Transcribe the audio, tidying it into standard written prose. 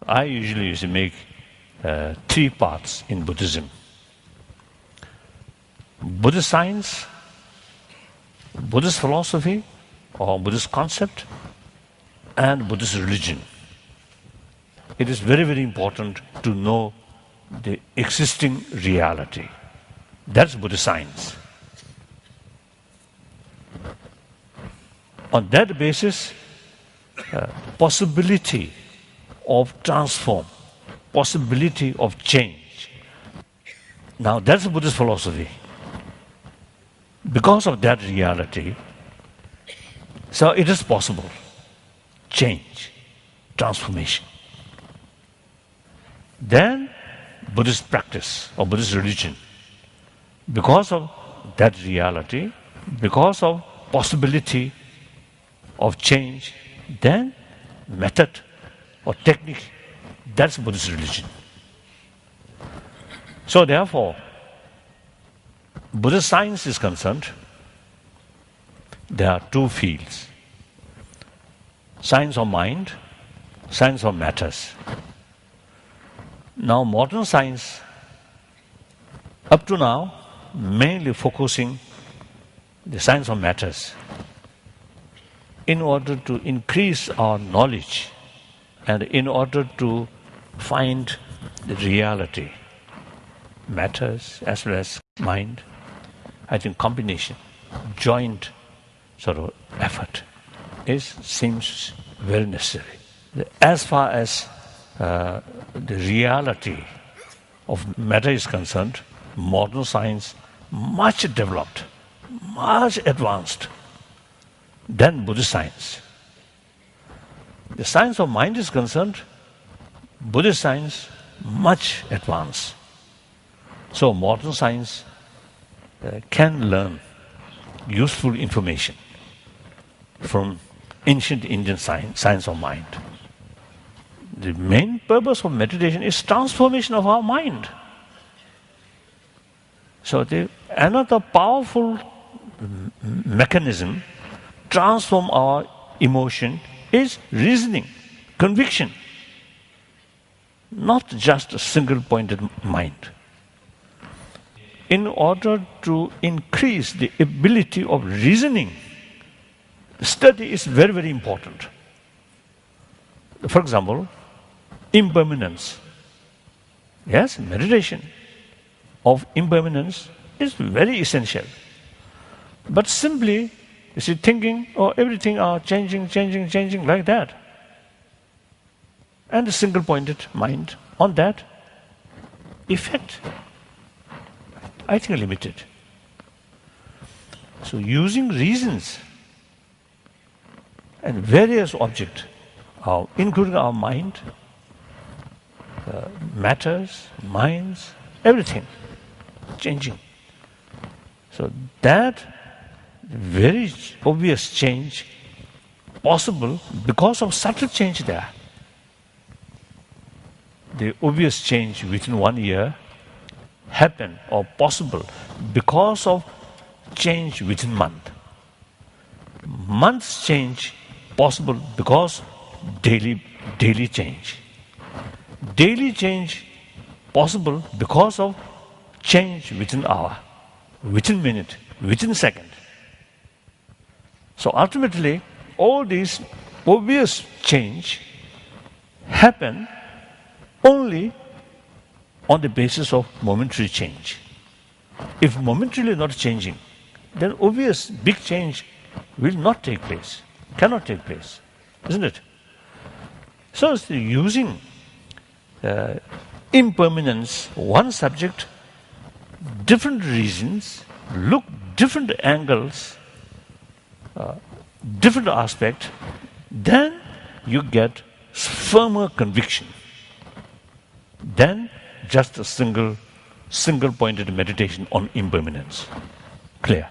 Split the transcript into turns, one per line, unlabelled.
I usually used to make 3 parts in Buddhism. Buddhist science, Buddhist philosophy or Buddhist concept, and Buddhist religion. It is very, very important to know the existing reality. That's Buddhist science. On that basis, possibility of transform, possibility of change. Now that's Buddhist philosophy. Because of that reality, so it is possible. Change, transformation. Then Buddhist practice or Buddhist religion. Because of that reality, because of possibility of change, then method or technique, that's Buddhist religion. So therefore, Buddhist science is concerned, there are 2 fields. Science of mind, science of matters. Now modern science, up to now, mainly focusing the science of matters in order to increase our knowledge and in order to find the reality, matters as well as mind. I think combination, joint sort of effort seems very necessary. As far as the reality of matter is concerned, modern science much developed, much advanced than Buddhist science. The science of mind is concerned, Buddhist science much advanced. So modern science can learn useful information from ancient Indian science of mind. The main purpose of meditation is transformation of our mind. So another powerful mechanism transform our emotion is reasoning, conviction, not just a single-pointed mind. In order to increase the ability of reasoning, study is very, very important. For example, impermanence. Yes, meditation of impermanence is very essential. But simply, you see, thinking, oh, everything are changing like that. And a single-pointed mind on that, effect, I think limited. So using reasons and various objects, including our mind, matters, minds, everything changing. So that very obvious change possible because of subtle change there. The obvious change within 1 year happen or possible because of change within month. Months change possible because daily change. Daily change possible because of change within hour, within minute, within second. So ultimately, all these obvious change happen only on the basis of momentary change. If momentarily not changing, then obvious big change will not take place, cannot take place, isn't it? So it's using impermanence, one subject, different reasons, look different angles, different aspect, then you get firmer conviction than just a single-pointed meditation on impermanence. Clear?